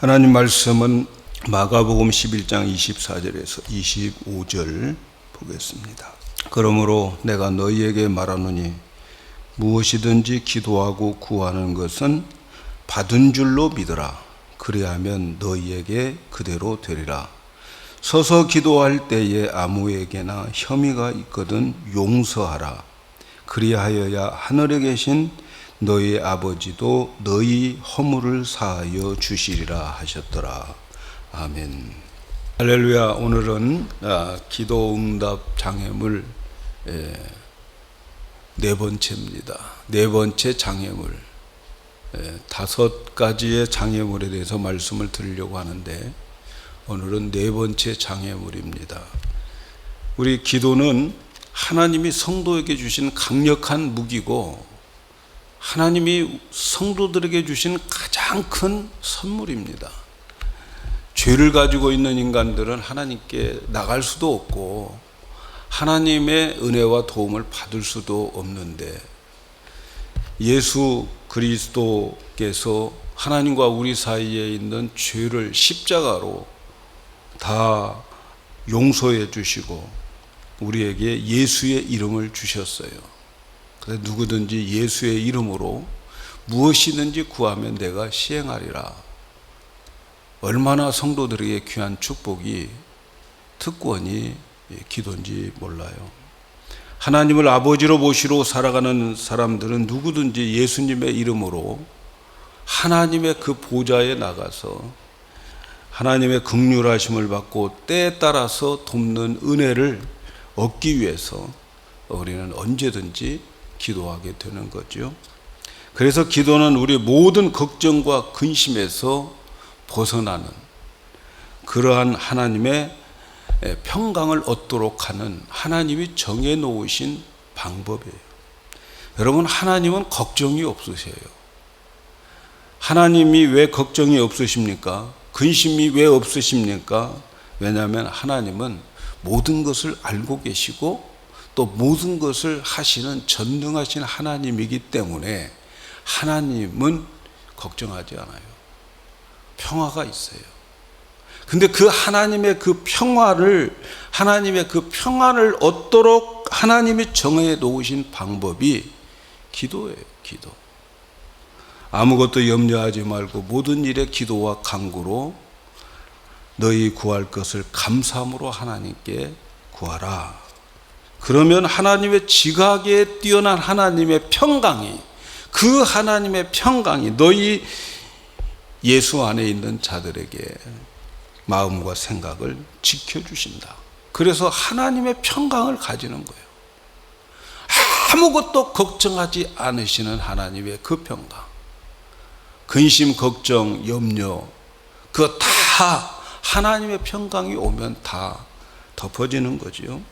하나님 말씀은 마가복음 11장 24절에서 25절 보겠습니다. 그러므로 내가 너희에게 말하노니 무엇이든지 기도하고 구하는 것은 받은 줄로 믿으라. 그리하면 너희에게 그대로 되리라. 서서 기도할 때에 아무에게나 혐의가 있거든 용서하라. 그리하여야 하늘에 계신 너희 아버지도 너희 허물을 사하여 주시리라 하셨더라. 아멘. 할렐루야. 오늘은 기도 응답 장애물 네 번째입니다. 네 번째 장애물. 5가지의 장애물에 대해서 말씀을 드리려고 하는데 오늘은 네 번째 장애물입니다. 우리 기도는 하나님이 성도에게 주신 강력한 무기고 하나님이 성도들에게 주신 가장 큰 선물입니다. 죄를 가지고 있는 인간들은 하나님께 나갈 수도 없고 하나님의 은혜와 도움을 받을 수도 없는데 예수 그리스도께서 하나님과 우리 사이에 있는 죄를 십자가로 다 용서해 주시고 우리에게 예수의 이름을 주셨어요. 그래서 누구든지 예수의 이름으로 무엇이든지 구하면 내가 시행하리라. 얼마나 성도들에게 귀한 축복이 특권이 기도인지 몰라요. 하나님을 아버지로 모시고 살아가는 사람들은 누구든지 예수님의 이름으로 하나님의 그 보좌에 나가서 하나님의 긍휼하심을 받고 때에 따라서 돕는 은혜를 얻기 위해서 우리는 언제든지 기도하게 되는 거죠. 그래서 기도는 우리 모든 걱정과 근심에서 벗어나는 그러한 하나님의 평강을 얻도록 하는 하나님이 정해 놓으신 방법이에요. 여러분, 하나님은 걱정이 없으세요. 하나님이 왜 걱정이 없으십니까? 근심이 왜 없으십니까? 왜냐하면 하나님은 모든 것을 알고 계시고 또 모든 것을 하시는 전능하신 하나님이기 때문에 하나님은 걱정하지 않아요. 평화가 있어요. 근데 그 하나님의 그 평화를 얻도록 하나님이 정해 놓으신 방법이 기도예요. 기도. 아무것도 염려하지 말고 모든 일에 기도와 간구로 너희 구할 것을 감사함으로 하나님께 구하라. 그러면 하나님의 지각에 뛰어난 하나님의 평강이, 그 하나님의 평강이 너희 예수 안에 있는 자들에게 마음과 생각을 지켜주신다. 그래서 하나님의 평강을 가지는 거예요. 아무것도 걱정하지 않으시는 하나님의 그 평강. 근심, 걱정, 염려, 그거 다 하나님의 평강이 오면 다 덮어지는 거죠.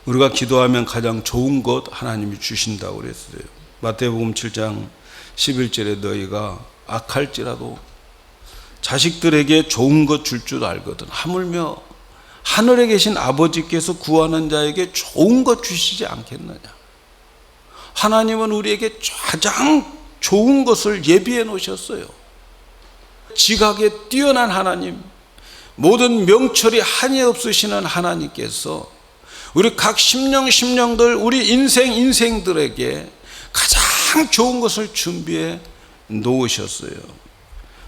우리가 기도하면 가장 좋은 것 하나님이 주신다고 그랬어요. 마태복음 7장 11절에 너희가 악할지라도 자식들에게 좋은 것 줄 줄 알거든. 하물며 하늘에 계신 아버지께서 구하는 자에게 좋은 것 주시지 않겠느냐. 하나님은 우리에게 가장 좋은 것을 예비해 놓으셨어요. 지각에 뛰어난 하나님, 모든 명철이 한이 없으시는 하나님께서 우리 각 심령들, 우리 인생들에게 가장 좋은 것을 준비해 놓으셨어요.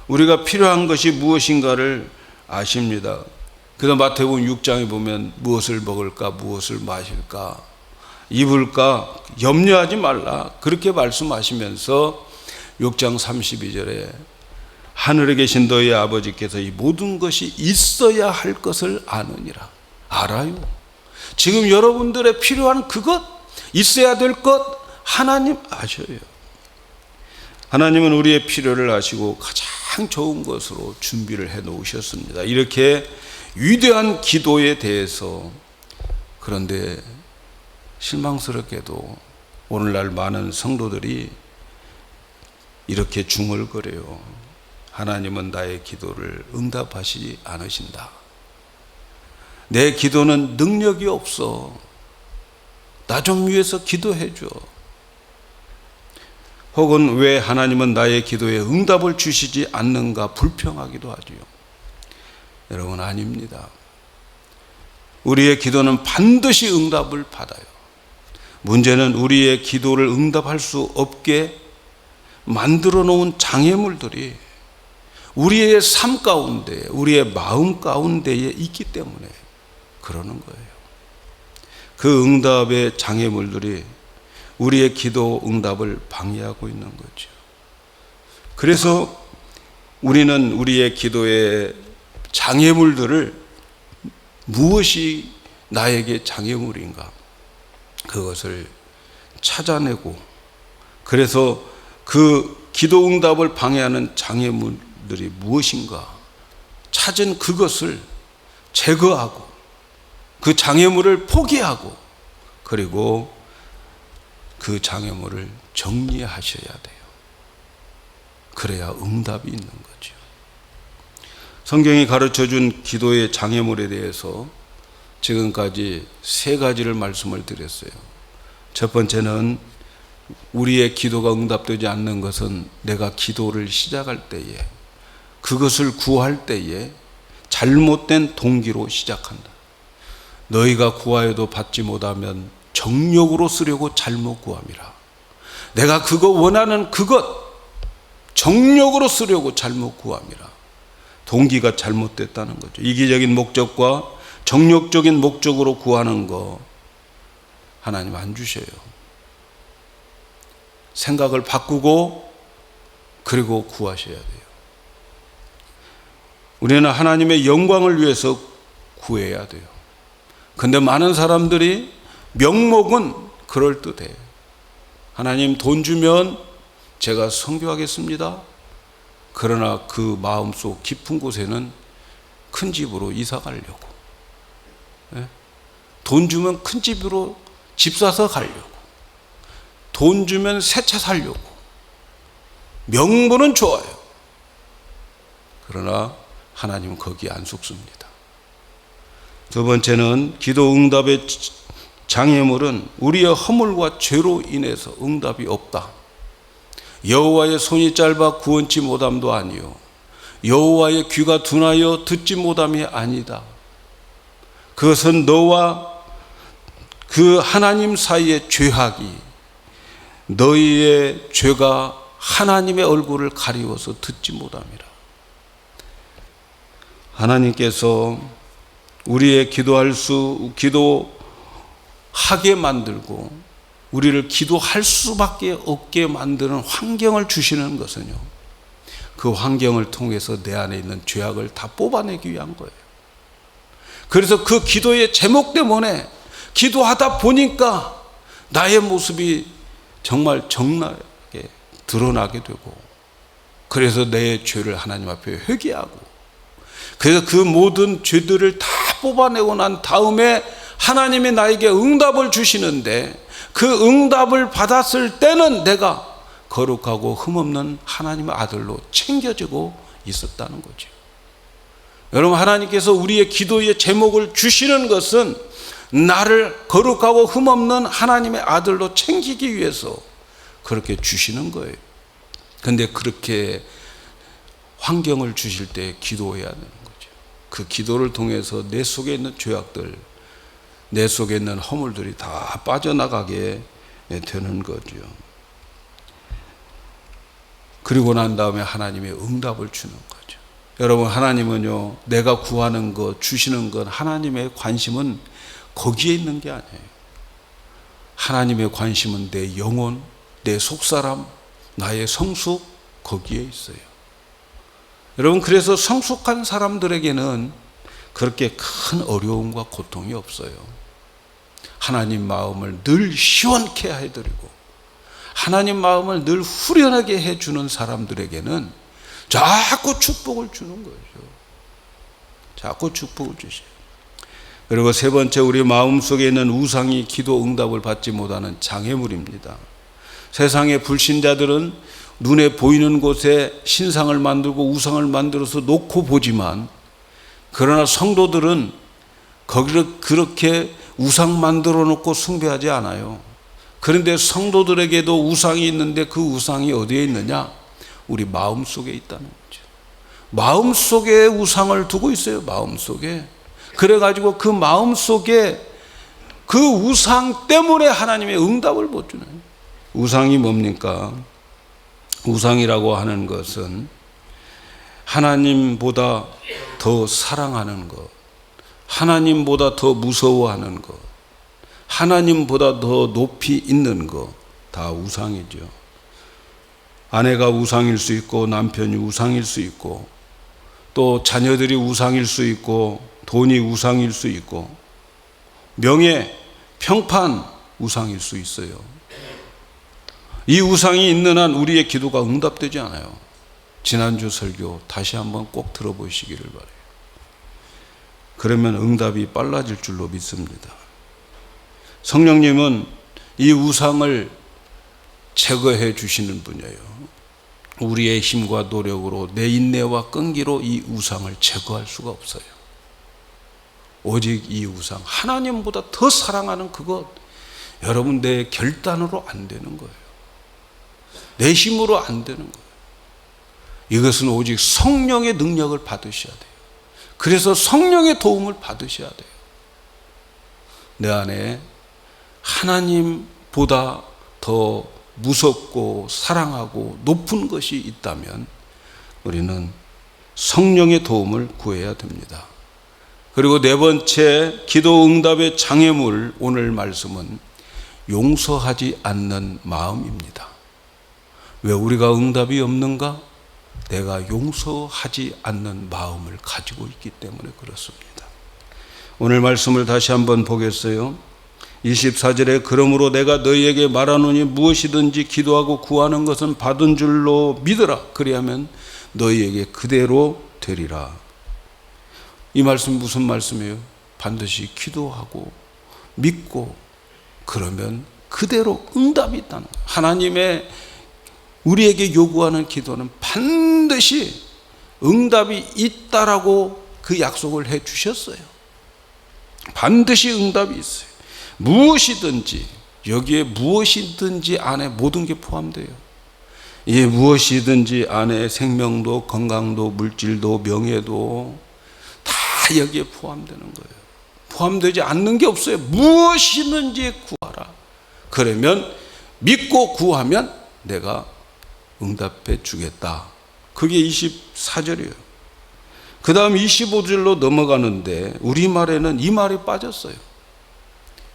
우리가 필요한 것이 무엇인가를 아십니다. 그래서 마태복음 6장에 보면 무엇을 먹을까, 무엇을 마실까, 입을까 염려하지 말라. 그렇게 말씀하시면서 6장 32절에 하늘에 계신 너희 아버지께서 이 모든 것이 있어야 할 것을 아느니라. 알아요. 지금 여러분들의 필요한 그것, 있어야 될 것 하나님 아셔요. 하나님은 우리의 필요를 아시고 가장 좋은 것으로 준비를 해 놓으셨습니다. 이렇게 위대한 기도에 대해서, 그런데 실망스럽게도 오늘날 많은 성도들이 이렇게 중얼거려요. 하나님은 나의 기도를 응답하시지 않으신다. 내 기도는 능력이 없어. 나 좀 위해서 기도해 줘. 혹은 왜 하나님은 나의 기도에 응답을 주시지 않는가 불평하기도 하지요. 여러분, 아닙니다. 우리의 기도는 반드시 응답을 받아요. 문제는 우리의 기도를 응답할 수 없게 만들어 놓은 장애물들이 우리의 삶 가운데, 우리의 마음 가운데에 있기 때문에 그러는 거예요. 그 응답의 장애물들이 우리의 기도 응답을 방해하고 있는 거죠. 그래서 우리는 우리의 기도의 장애물들을, 무엇이 나에게 장애물인가, 그것을 찾아내고, 그래서 그 기도 응답을 방해하는 장애물들이 무엇인가 찾은 그것을 제거하고 그 장애물을 포기하고, 그리고 그 장애물을 정리하셔야 돼요. 그래야 응답이 있는 거죠. 성경이 가르쳐준 기도의 장애물에 대해서 지금까지 3가지를 말씀을 드렸어요. 첫 번째는 우리의 기도가 응답되지 않는 것은 내가 기도를 시작할 때에, 그것을 구할 때에 잘못된 동기로 시작한다. 너희가 구하여도 받지 못하면 정욕으로 쓰려고 잘못 구함이라. 내가 그거 원하는 그것 정욕으로 쓰려고 잘못 구함이라. 동기가 잘못됐다는 거죠. 이기적인 목적과 정욕적인 목적으로 구하는 거 하나님 안 주셔요. 생각을 바꾸고 그리고 구하셔야 돼요. 우리는 하나님의 영광을 위해서 구해야 돼요. 근데 많은 사람들이 명목은 그럴듯해요. 하나님 돈 주면 제가 선교하겠습니다. 그러나 그 마음속 깊은 곳에는 큰 집으로 이사 가려고, 돈 주면 큰 집으로 집 사서 가려고, 돈 주면 새 차 사려고, 명분은 좋아요. 그러나 하나님은 거기에 안 속습니다. 두 번째는 기도 응답의 장애물은 우리의 허물과 죄로 인해서 응답이 없다. 여호와의 손이 짧아 구원치 못함도 아니요, 여호와의 귀가 둔하여 듣지 못함이 아니다. 그것은 너와 그 하나님 사이의 죄악이, 너희의 죄가 하나님의 얼굴을 가리워서 듣지 못함이라. 하나님께서 우리의 기도하게 만들고 우리를 기도할 수밖에 없게 만드는 환경을 주시는 것은요, 그 환경을 통해서 내 안에 있는 죄악을 다 뽑아내기 위한 거예요. 그래서 그 기도의 제목 때문에 기도하다 보니까 나의 모습이 정말 적나게 드러나게 되고, 그래서 내 죄를 하나님 앞에 회개하고, 그래서 그 모든 죄들을 다 뽑아내고 난 다음에 하나님이 나에게 응답을 주시는데, 그 응답을 받았을 때는 내가 거룩하고 흠없는 하나님의 아들로 챙겨지고 있었다는 거죠. 여러분, 하나님께서 우리의 기도의 제목을 주시는 것은 나를 거룩하고 흠없는 하나님의 아들로 챙기기 위해서 그렇게 주시는 거예요. 그런데 그렇게 환경을 주실 때 기도해야 되는 거죠. 그 기도를 통해서 내 속에 있는 죄악들, 내 속에 있는 허물들이 다 빠져나가게 되는 거죠. 그리고 난 다음에 하나님의 응답을 주는 거죠. 여러분, 하나님은요, 내가 구하는 것, 주시는 것, 하나님의 관심은 거기에 있는 게 아니에요. 하나님의 관심은 내 영혼, 내 속사람, 나의 성숙, 거기에 있어요. 여러분, 그래서 성숙한 사람들에게는 그렇게 큰 어려움과 고통이 없어요. 하나님 마음을 늘 시원케 해드리고 하나님 마음을 늘 후련하게 해주는 사람들에게는 자꾸 축복을 주는 거죠. 자꾸 축복을 주셔요. 그리고 세 번째, 우리 마음속에 있는 우상이 기도 응답을 받지 못하는 장애물입니다. 세상의 불신자들은 눈에 보이는 곳에 신상을 만들고 우상을 만들어서 놓고 보지만, 그러나 성도들은 거기를 그렇게 우상 만들어 놓고 숭배하지 않아요. 그런데 성도들에게도 우상이 있는데 그 우상이 어디에 있느냐? 우리 마음속에 있다는 거죠. 마음속에 우상을 두고 있어요. 마음속에. 그래가지고 그 마음속에 그 우상 때문에 하나님의 응답을 못 주는 거예요. 우상이 뭡니까? 우상이라고 하는 것은 하나님보다 더 사랑하는 것, 하나님보다 더 무서워하는 것, 하나님보다 더 높이 있는 것, 다 우상이죠. 아내가 우상일 수 있고 남편이 우상일 수 있고 또 자녀들이 우상일 수 있고 돈이 우상일 수 있고 명예, 평판 우상일 수 있어요. 이 우상이 있는 한 우리의 기도가 응답되지 않아요. 지난주 설교 다시 한번 꼭 들어보시기를 바라요. 그러면 응답이 빨라질 줄로 믿습니다. 성령님은 이 우상을 제거해 주시는 분이에요. 우리의 힘과 노력으로 내 인내와 끈기로 이 우상을 제거할 수가 없어요. 오직 이 우상, 하나님보다 더 사랑하는 그것, 여러분 내 결단으로 안 되는 거예요. 내 힘으로 안 되는 거예요. 이것은 오직 성령의 능력을 받으셔야 돼요. 그래서 성령의 도움을 받으셔야 돼요. 내 안에 하나님보다 더 무섭고 사랑하고 높은 것이 있다면 우리는 성령의 도움을 구해야 됩니다. 그리고 네 번째 기도 응답의 장애물, 오늘 말씀은 용서하지 않는 마음입니다. 왜 우리가 응답이 없는가? 내가 용서하지 않는 마음을 가지고 있기 때문에 그렇습니다. 오늘 말씀을 다시 한번 보겠어요. 24절에 그러므로 내가 너희에게 말하노니 무엇이든지 기도하고 구하는 것은 받은 줄로 믿으라. 그리하면 너희에게 그대로 되리라. 이 말씀 무슨 말씀이에요? 반드시 기도하고 믿고 그러면 그대로 응답이 있다는 거예요. 하나님의 우리에게 요구하는 기도는 반드시 응답이 있다라고 그 약속을 해 주셨어요. 반드시 응답이 있어요. 무엇이든지, 여기에 무엇이든지 안에 모든 게 포함돼요. 이 무엇이든지 안에 생명도 건강도 물질도 명예도 다 여기에 포함되는 거예요. 포함되지 않는 게 없어요. 무엇이든지 구하라. 그러면 믿고 구하면 내가 응답해 주겠다. 그게 24절이에요. 그 다음 25절로 넘어가는데 우리말에는 이 말이 빠졌어요.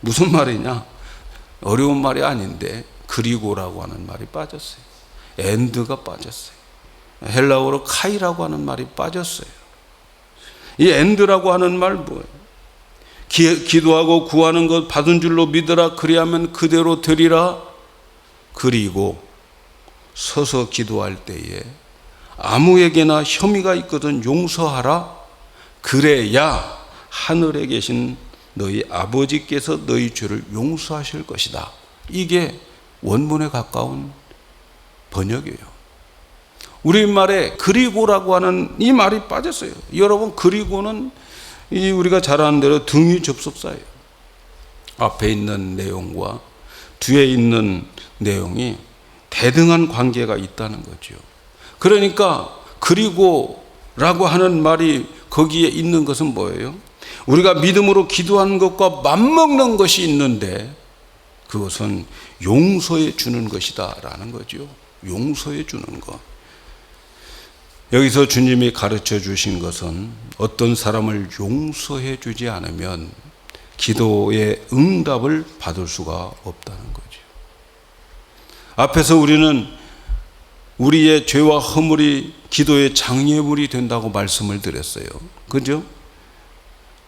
무슨 말이냐? 어려운 말이 아닌데 그리고라고 하는 말이 빠졌어요. 엔드가 빠졌어요. 헬라어로 카이라고 하는 말이 빠졌어요. 이 엔드라고 하는 말 뭐예요? 기도하고 구하는 것 받은 줄로 믿으라. 그리하면 그대로 되리라. 그리고 서서 기도할 때에 아무에게나 혐의가 있거든 용서하라. 그래야 하늘에 계신 너희 아버지께서 너희 죄를 용서하실 것이다. 이게 원문에 가까운 번역이에요. 우리말에 그리고라고 하는 이 말이 빠졌어요. 여러분, 그리고는 우리가 잘 아는 대로 등위 접속사예요. 앞에 있는 내용과 뒤에 있는 내용이 대등한 관계가 있다는 거죠. 그러니까 그리고라고 하는 말이 거기에 있는 것은 뭐예요? 우리가 믿음으로 기도하는 것과 맞먹는 것이 있는데 그것은 용서해 주는 것이다 라는 거죠. 용서해 주는 것. 여기서 주님이 가르쳐 주신 것은 어떤 사람을 용서해 주지 않으면 기도의 응답을 받을 수가 없다는 거죠. 앞에서 우리는 우리의 죄와 허물이 기도의 장애물이 된다고 말씀을 드렸어요. 그죠?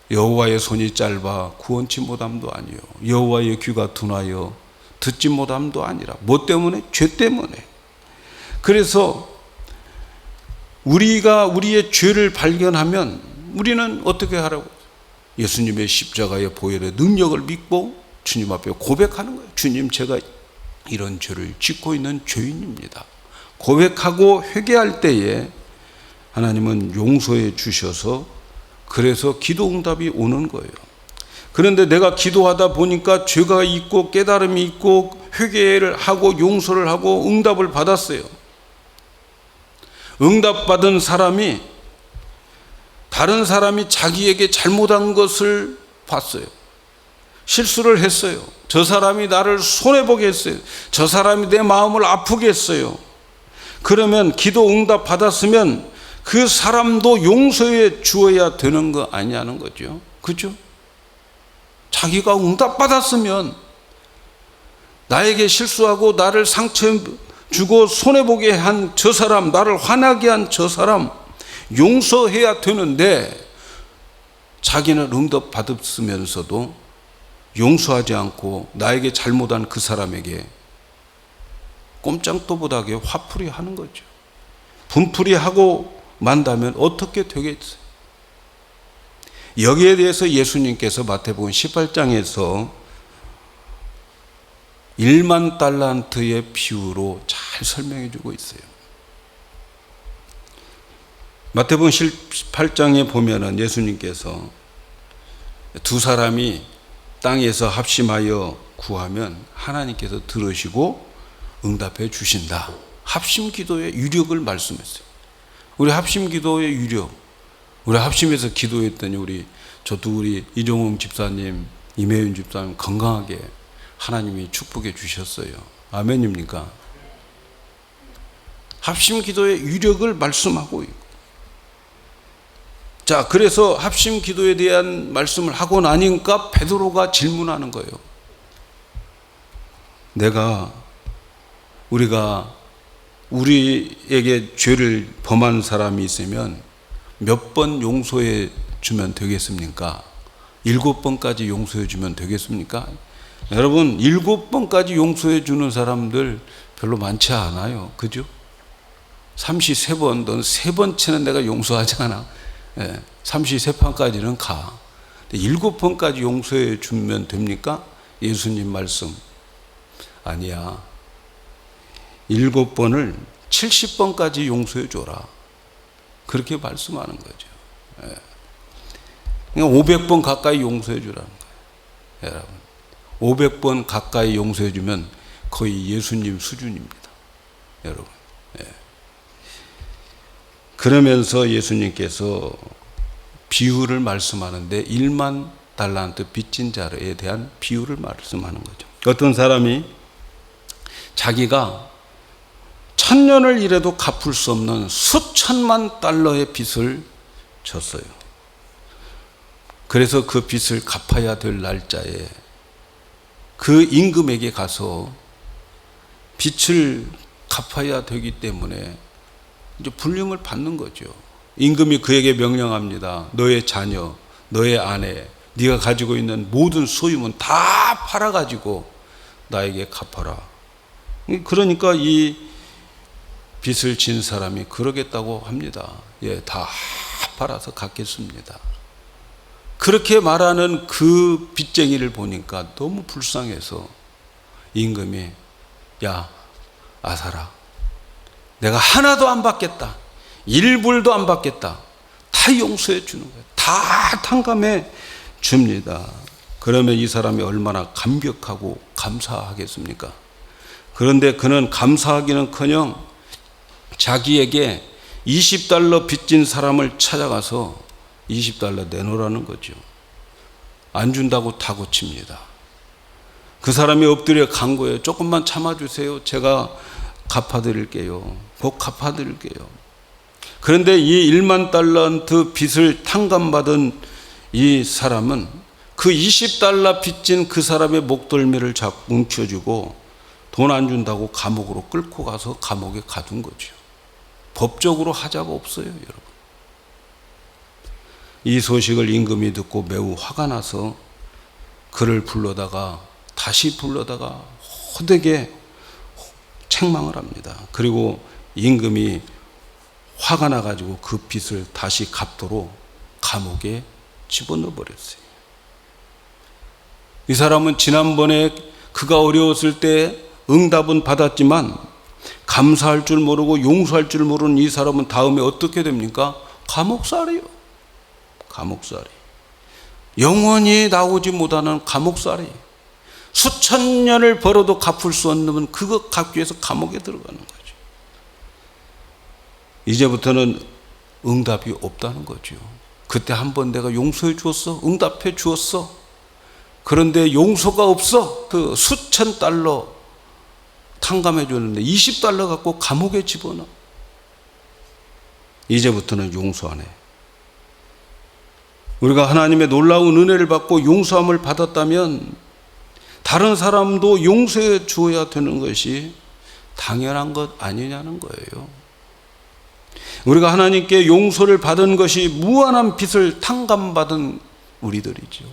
여호와의 손이 짧아 구원치 못함도 아니요, 여호와의 귀가 둔하여 듣지 못함도 아니라. 뭐 때문에? 죄 때문에. 그래서 우리가 우리의 죄를 발견하면 우리는 어떻게 하라고? 예수님의 십자가의 보혈의 능력을 믿고 주님 앞에 고백하는 거예요. 주님, 제가 이런 죄를 짓고 있는 죄인입니다. 고백하고 회개할 때에 하나님은 용서해 주셔서 그래서 기도 응답이 오는 거예요. 그런데 내가 기도하다 보니까 죄가 있고 깨달음이 있고 회개를 하고 용서를 하고 응답을 받았어요. 응답받은 사람이 다른 사람이 자기에게 잘못한 것을 봤어요. 실수를 했어요. 저 사람이 나를 손해보게 했어요. 저 사람이 내 마음을 아프게 했어요. 그러면 기도 응답 받았으면 그 사람도 용서해 주어야 되는 거 아니냐는 거죠. 그죠? 자기가 응답 받았으면 나에게 실수하고 나를 상처 주고 손해보게 한 저 사람, 나를 화나게 한 저 사람 용서해야 되는데 자기는 응답 받았으면서도 용서하지 않고 나에게 잘못한 그 사람에게 꼼짝도 못하게 화풀이 하는 거죠. 분풀이 하고 만다면 어떻게 되겠어요? 여기에 대해서 예수님께서 마태복음 18장에서 1만 달란트의 비유로 잘 설명해 주고 있어요. 마태복음 18장에 보면은 예수님께서 두 사람이 땅에서 합심하여 구하면 하나님께서 들으시고 응답해 주신다. 합심 기도의 유력을 말씀했어요. 우리 합심 기도의 유력, 우리 합심해서 기도했더니 저도 우리 이종웅 집사님, 임혜윤 집사님 건강하게 하나님이 축복해 주셨어요. 아멘입니까? 합심 기도의 유력을 말씀하고 있고. 자, 그래서 합심 기도에 대한 말씀을 하고 나니까 베드로가 질문하는 거예요. 우리에게 죄를 범한 사람이 있으면 몇 번 용서해 주면 되겠습니까? 7번까지 용서해 주면 되겠습니까? 여러분, 7번까지 용서해 주는 사람들 별로 많지 않아요. 그죠? 33번, 넌 3번째는 내가 용서하지 않아. 33판까지는 가. 7번까지 용서해 주면 됩니까? 예수님 말씀. 아니야. 7번을 70번까지 용서해 줘라. 그렇게 말씀하는 거죠. 그러니까 500번 가까이 용서해 주라는 거예요. 여러분, 500번 가까이 용서해 주면 거의 예수님 수준입니다. 여러분. 그러면서 예수님께서 비유를 말씀하는데 1만 달란트 빚진 자에 대한 비유를 말씀하는 거죠. 어떤 사람이 자기가 1000년을 일해도 갚을 수 없는 수천만 달러의 빚을 졌어요. 그래서 그 빚을 갚아야 될 날짜에 그 임금에게 가서 빚을 갚아야 되기 때문에 이제 불림을 받는 거죠. 임금이 그에게 명령합니다. 너의 자녀, 너의 아내, 네가 가지고 있는 모든 소유문 다 팔아가지고 나에게 갚아라. 그러니까 이 빚을 진 사람이 그러겠다고 합니다. 다 팔아서 갚겠습니다. 그렇게 말하는 그 빚쟁이를 보니까 너무 불쌍해서 임금이 야, 아사라, 내가 하나도 안 받겠다. 1불도 안 받겠다. 다 용서해 주는 거예요. 다 탕감해 줍니다. 그러면 이 사람이 얼마나 감격하고 감사하겠습니까? 그런데 그는 감사하기는커녕 자기에게 20달러 빚진 사람을 찾아가서 20달러 내놓으라는 거죠. 안 준다고 다고칩니다. 그 사람이 엎드려 간 거예요. 조금만 참아주세요. 제가 갚아드릴게요. 곧 갚아드릴게요. 그런데 이 1만 달란트 빚을 탕감받은 이 사람은 그 20달러 빚진 그 사람의 목덜미를 잡고 움켜쥐고 돈 안 준다고 감옥으로 끌고 가서 감옥에 가둔 거죠. 법적으로 하자가 없어요, 여러분. 이 소식을 임금이 듣고 매우 화가 나서 그를 다시 불러다가 호되게 책망을 합니다. 그리고 임금이 화가 나가지고 그 빚을 다시 갚도록 감옥에 집어넣어 버렸어요. 이 사람은 지난번에 그가 어려웠을 때 응답은 받았지만 감사할 줄 모르고 용서할 줄 모르는 이 사람은 다음에 어떻게 됩니까? 감옥살이요. 감옥살이. 영원히 나오지 못하는 감옥살이. 수천 년을 벌어도 갚을 수 없는 그거 갚기 위해서 감옥에 들어가는 거죠. 이제부터는 응답이 없다는 거죠. 그때 한번 내가 용서해 주었어, 응답해 주었어. 그런데 용서가 없어. 그 수천 달러 탕감해 줬는데 20달러 갖고 감옥에 집어넣어. 이제부터는 용서 안 해. 우리가 하나님의 놀라운 은혜를 받고 용서함을 받았다면 다른 사람도 용서해 주어야 되는 것이 당연한 것 아니냐는 거예요. 우리가 하나님께 용서를 받은 것이 무한한 빚을 탕감받은 우리들이죠.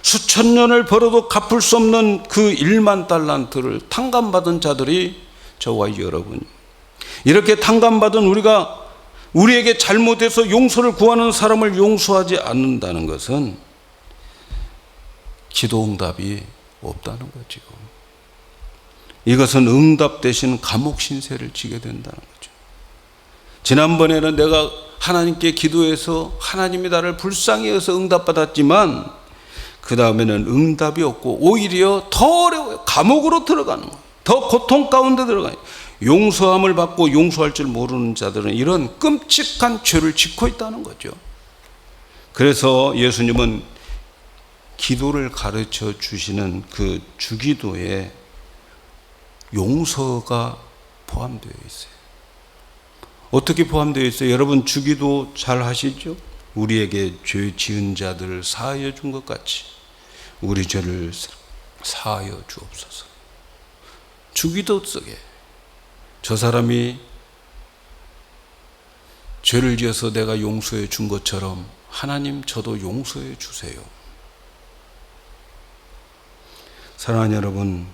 수천 년을 벌어도 갚을 수 없는 그 1만 달란트를 탕감받은 자들이 저와 여러분. 이렇게 탕감받은 우리가 우리에게 잘못해서 용서를 구하는 사람을 용서하지 않는다는 것은 기도 응답이 없다는 거죠. 이것은 응답 대신 감옥 신세를 지게 된다는 거죠. 지난번에는 내가 하나님께 기도해서 하나님이 나를 불쌍히 여겨서 응답받았지만 그 다음에는 응답이 없고 오히려 더 어려워요. 감옥으로 들어가는 거예요. 더 고통 가운데 들어가요. 용서함을 받고 용서할 줄 모르는 자들은 이런 끔찍한 죄를 짓고 있다는 거죠. 그래서 예수님은 기도를 가르쳐 주시는 그 주기도에 용서가 포함되어 있어요. 어떻게 포함되어 있어요? 여러분 주기도 잘 하시죠? 우리에게 죄 지은 자들을 사하여 준 것 같이 우리 죄를 사하여 주옵소서. 주기도 속에 저 사람이 죄를 지어서 내가 용서해 준 것처럼 하나님 저도 용서해 주세요. 사랑하는 여러분,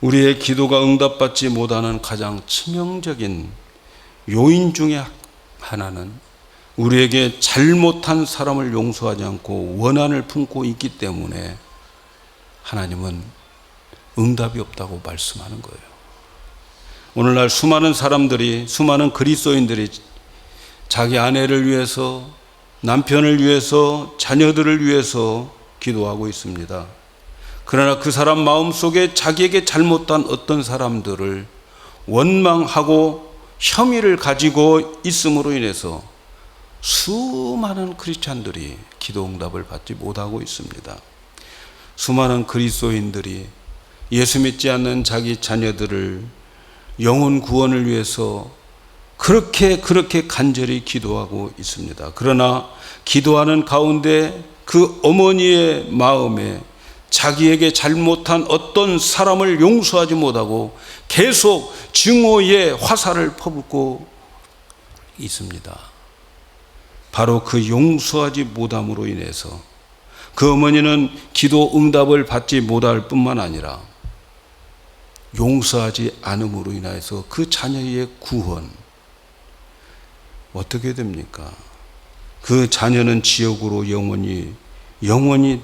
우리의 기도가 응답받지 못하는 가장 치명적인 요인 중에 하나는 우리에게 잘못한 사람을 용서하지 않고 원한을 품고 있기 때문에 하나님은 응답이 없다고 말씀하는 거예요. 오늘날 수많은 사람들이, 수많은 그리스도인들이 자기 아내를 위해서, 남편을 위해서, 자녀들을 위해서 기도하고 있습니다. 그러나 그 사람 마음속에 자기에게 잘못한 어떤 사람들을 원망하고 혐의를 가지고 있음으로 인해서 수많은 크리스찬들이 기도 응답을 받지 못하고 있습니다. 수많은 그리스도인들이 예수 믿지 않는 자기 자녀들을 영혼 구원을 위해서 그렇게 간절히 기도하고 있습니다. 그러나 기도하는 가운데 그 어머니의 마음에 자기에게 잘못한 어떤 사람을 용서하지 못하고 계속 증오의 화살을 퍼붓고 있습니다. 바로 그 용서하지 못함으로 인해서 그 어머니는 기도 응답을 받지 못할 뿐만 아니라 용서하지 않음으로 인해서 그 자녀의 구원 어떻게 됩니까? 그 자녀는 지옥으로 영원히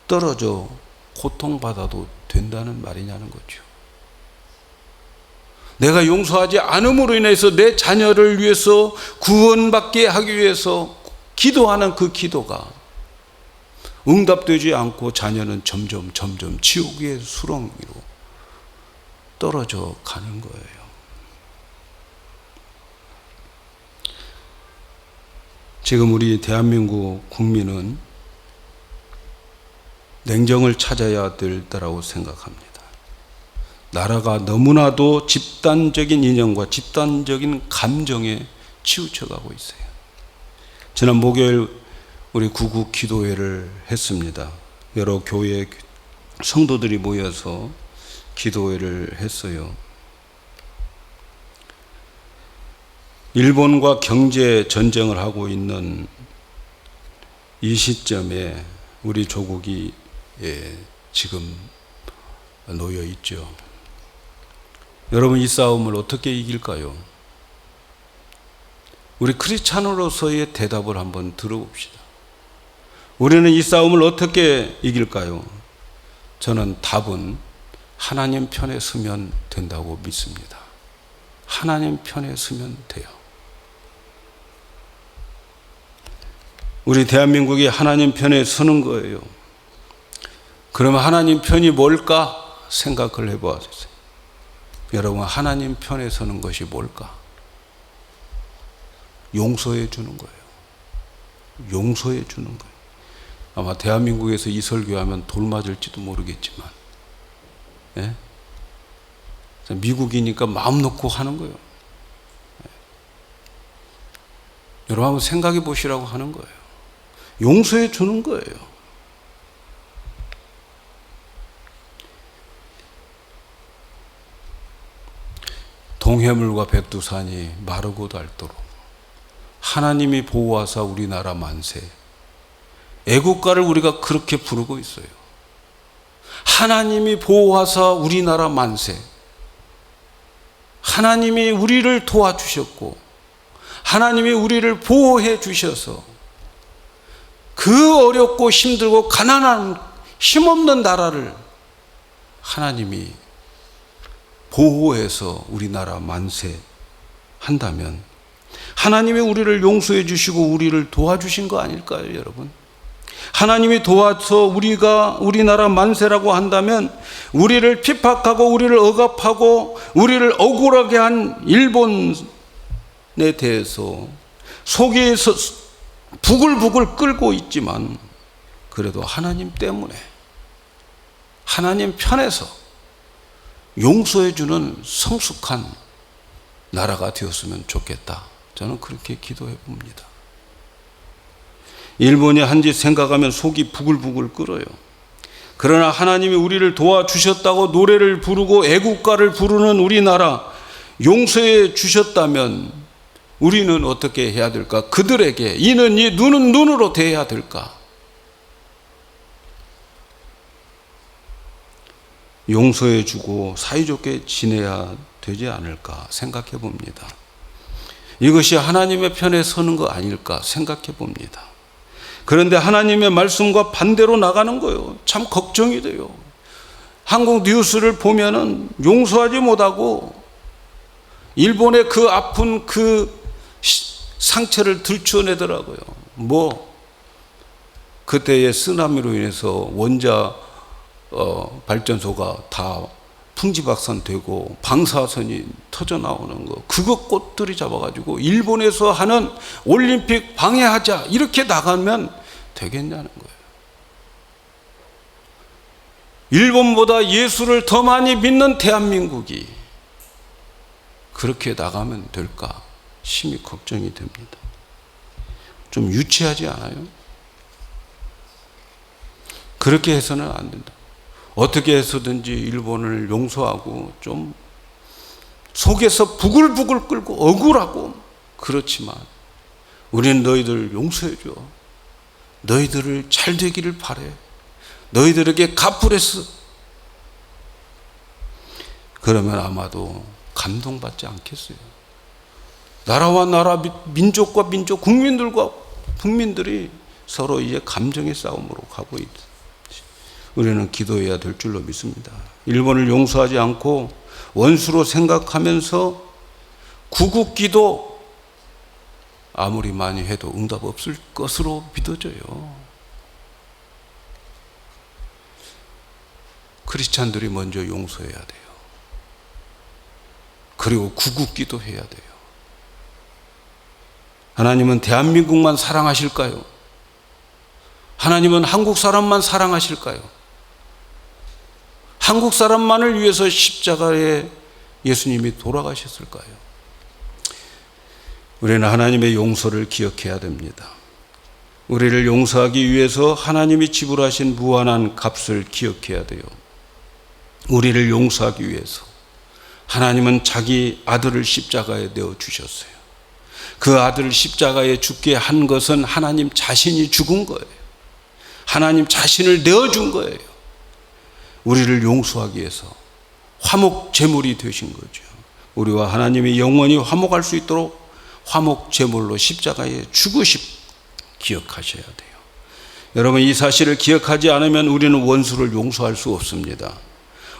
떨어져 고통받아도 된다는 말이냐는 거죠. 내가 용서하지 않음으로 인해서 내 자녀를 위해서 구원받게 하기 위해서 기도하는 그 기도가 응답되지 않고 자녀는 점점 지옥의 수렁으로 떨어져 가는 거예요. 지금 우리 대한민국 국민은 냉정을 찾아야 될 때라고 생각합니다. 나라가 너무나도 집단적인 인연과 집단적인 감정에 치우쳐가고 있어요. 지난 목요일 우리 구국 기도회를 했습니다. 여러 교회 성도들이 모여서 기도회를 했어요. 일본과 경제 전쟁을 하고 있는 이 시점에 우리 조국이 지금 놓여 있죠. 여러분, 이 싸움을 어떻게 이길까요? 우리 크리스찬으로서의 대답을 한번 들어봅시다. 우리는 이 싸움을 어떻게 이길까요? 저는 답은 하나님 편에 서면 된다고 믿습니다. 하나님 편에 서면 돼요. 우리 대한민국이 하나님 편에 서는 거예요. 그러면 하나님 편이 뭘까 생각을 해보았어요. 여러분, 하나님 편에 서는 것이 뭘까? 용서해 주는 거예요. 용서해 주는 거예요. 아마 대한민국에서 이 설교하면 돌 맞을지도 모르겠지만, 예? 미국이니까 마음 놓고 하는 거예요. 여러분 한번 생각해 보시라고 하는 거예요. 용서해 주는 거예요. 동해물과 백두산이 마르고 닳도록 하나님이 보호하사 우리나라 만세. 애국가를 우리가 그렇게 부르고 있어요. 하나님이 보호하사 우리나라 만세. 하나님이 우리를 도와주셨고 하나님이 우리를 보호해 주셔서 그 어렵고 힘들고 가난한 힘없는 나라를 하나님이 보호해서 우리나라 만세 한다면 하나님이 우리를 용서해 주시고 우리를 도와주신 거 아닐까요, 여러분? 하나님이 도와서 우리가 우리나라 만세라고 한다면 우리를 핍박하고 우리를 억압하고 우리를 억울하게 한 일본에 대해서 속에서 부글부글 끓고 있지만 그래도 하나님 때문에 하나님 편에서 용서해 주는 성숙한 나라가 되었으면 좋겠다. 저는 그렇게 기도해 봅니다. 일본이 한 짓 생각하면 속이 부글부글 끓어요. 그러나 하나님이 우리를 도와주셨다고 노래를 부르고 애국가를 부르는 우리나라 용서해 주셨다면 우리는 어떻게 해야 될까? 그들에게 이는 이 눈은 눈으로 대해야 될까? 용서해 주고 사이좋게 지내야 되지 않을까 생각해 봅니다. 이것이 하나님의 편에 서는 거 아닐까 생각해 봅니다. 그런데 하나님의 말씀과 반대로 나가는 거예요. 참 걱정이 돼요. 한국 뉴스를 보면은 용서하지 못하고 일본의 그 아픈 그 상처를 들추어내더라고요. 그때의 쓰나미로 인해서 원자 발전소가 다 풍지박산되고 방사선이 터져 나오는 거, 그거 꽃들이 잡아가지고 일본에서 하는 올림픽 방해하자 이렇게 나가면 되겠냐는 거예요. 일본보다 예수를 더 많이 믿는 대한민국이 그렇게 나가면 될까 심히 걱정이 됩니다. 좀 유치하지 않아요? 그렇게 해서는 안 된다. 어떻게 해서든지 일본을 용서하고 좀 속에서 부글부글 끓고 억울하고 그렇지만 우리는 너희들 용서해줘. 너희들을 잘 되기를 바래. 너희들에게 갚으랬어. 그러면 아마도 감동받지 않겠어요. 나라와 나라, 민족과 민족, 국민들과 국민들이 서로 이제 감정의 싸움으로 가고 있어요. 우리는 기도해야 될 줄로 믿습니다. 일본을 용서하지 않고 원수로 생각하면서 구국기도 아무리 많이 해도 응답 없을 것으로 믿어져요. 크리스찬들이 먼저 용서해야 돼요. 그리고 구국기도 해야 돼요. 하나님은 대한민국만 사랑하실까요? 하나님은 한국 사람만 사랑하실까요? 한국 사람만을 위해서 십자가에 예수님이 돌아가셨을까요? 우리는 하나님의 용서를 기억해야 됩니다. 우리를 용서하기 위해서 하나님이 지불하신 무한한 값을 기억해야 돼요. 우리를 용서하기 위해서 하나님은 자기 아들을 십자가에 내어주셨어요. 그 아들을 십자가에 죽게 한 것은 하나님 자신이 죽은 거예요. 하나님 자신을 내어준 거예요. 우리를 용서하기 위해서 화목 제물이 되신 거죠. 우리와 하나님이 영원히 화목할 수 있도록 화목 제물로 십자가에 죽으심 기억하셔야 돼요. 여러분, 이 사실을 기억하지 않으면 우리는 원수를 용서할 수 없습니다.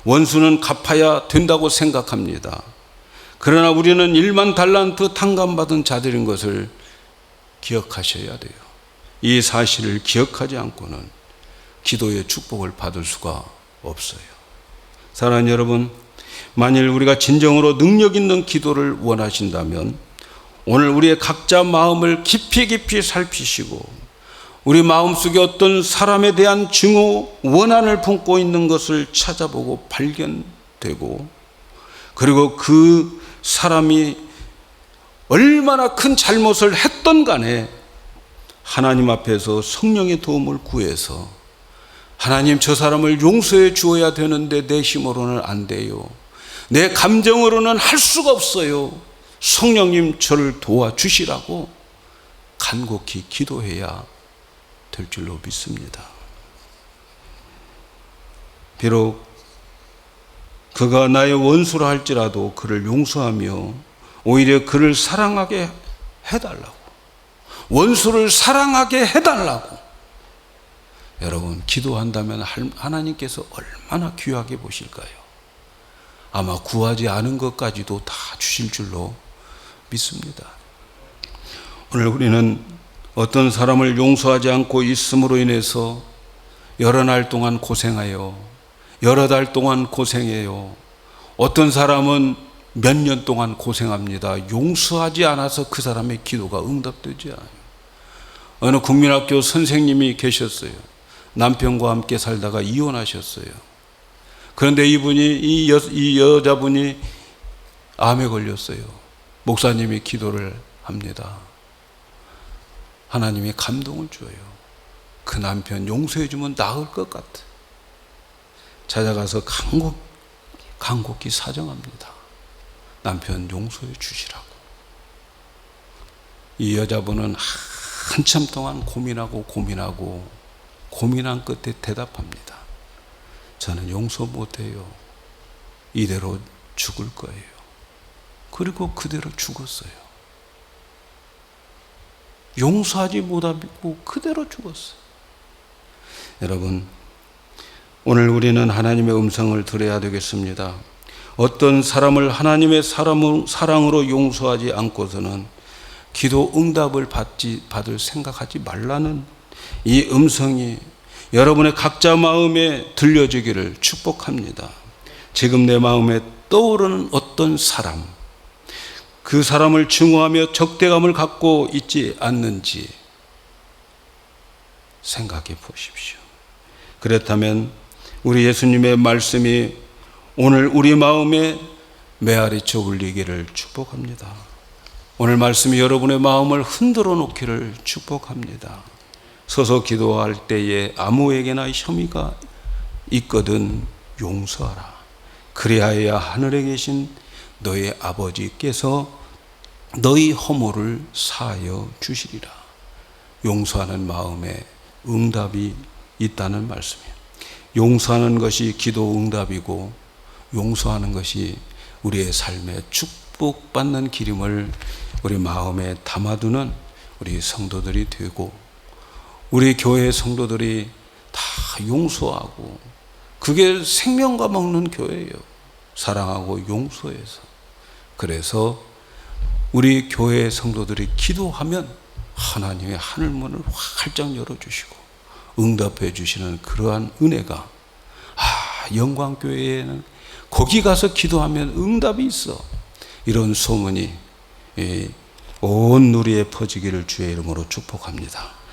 원수는 갚아야 된다고 생각합니다. 그러나 우리는 1만 달란트 탕감받은 자들인 것을 기억하셔야 돼요. 이 사실을 기억하지 않고는 기도의 축복을 받을 수가 없어요. 사랑하는 여러분, 만일 우리가 진정으로 능력 있는 기도를 원하신다면 오늘 우리의 각자 마음을 깊이 깊이 살피시고 우리 마음속에 어떤 사람에 대한 증오, 원한을 품고 있는 것을 찾아보고 발견되고, 그리고 그 사람이 얼마나 큰 잘못을 했던 간에 하나님 앞에서 성령의 도움을 구해서 하나님, 저 사람을 용서해 주어야 되는데 내 힘으로는 안 돼요. 내 감정으로는 할 수가 없어요. 성령님, 저를 도와주시라고 간곡히 기도해야 될 줄로 믿습니다. 비록 그가 나의 원수라 할지라도 그를 용서하며 오히려 그를 사랑하게 해달라고, 원수를 사랑하게 해달라고 여러분 기도한다면 하나님께서 얼마나 귀하게 보실까요? 아마 구하지 않은 것까지도 다 주실 줄로 믿습니다. 오늘 우리는 어떤 사람을 용서하지 않고 있음으로 인해서 여러 날 동안 고생해요. 여러 달 동안 고생해요. 어떤 사람은 몇 년 동안 고생합니다. 용서하지 않아서 그 사람의 기도가 응답되지 않아요. 어느 국민학교 선생님이 계셨어요. 남편과 함께 살다가 이혼하셨어요. 그런데 이분이 이 여자분이 암에 걸렸어요. 목사님이 기도를 합니다. 하나님이 감동을 줘요. 그 남편 용서해 주면 나을 것 같아. 찾아가서 간곡히 사정합니다. 남편 용서해 주시라고. 이 여자분은 한참 동안 고민한 끝에 대답합니다. 저는 용서 못해요. 이대로 죽을 거예요. 그리고 그대로 죽었어요. 용서하지 못하고 그대로 죽었어요. 여러분, 오늘 우리는 하나님의 음성을 들어야 되겠습니다. 어떤 사람을 하나님의 사랑으로 용서하지 않고서는 기도 응답을 받을 생각하지 말라는 이 음성이 여러분의 각자 마음에 들려지기를 축복합니다. 지금 내 마음에 떠오르는 어떤 사람, 그 사람을 증오하며 적대감을 갖고 있지 않는지 생각해 보십시오. 그렇다면 우리 예수님의 말씀이 오늘 우리 마음에 메아리쳐 울리기를 축복합니다. 오늘 말씀이 여러분의 마음을 흔들어 놓기를 축복합니다. 서서 기도할 때에 아무에게나 혐의가 있거든 용서하라. 그리하여야 하늘에 계신 너희 아버지께서 너희 허물을 사하여 주시리라. 용서하는 마음에 응답이 있다는 말씀이에요. 용서하는 것이 기도 응답이고 용서하는 것이 우리의 삶에 축복받는 기름을 우리 마음에 담아두는 우리 성도들이 되고, 우리 교회 성도들이 다 용서하고, 그게 생명과 먹는 교회예요. 사랑하고 용서해서. 그래서 우리 교회 성도들이 기도하면 하나님의 하늘문을 활짝 열어주시고 응답해 주시는 그러한 은혜가, 영광교회에는 거기 가서 기도하면 응답이 있어, 이런 소문이 온 누리에 퍼지기를 주의 이름으로 축복합니다.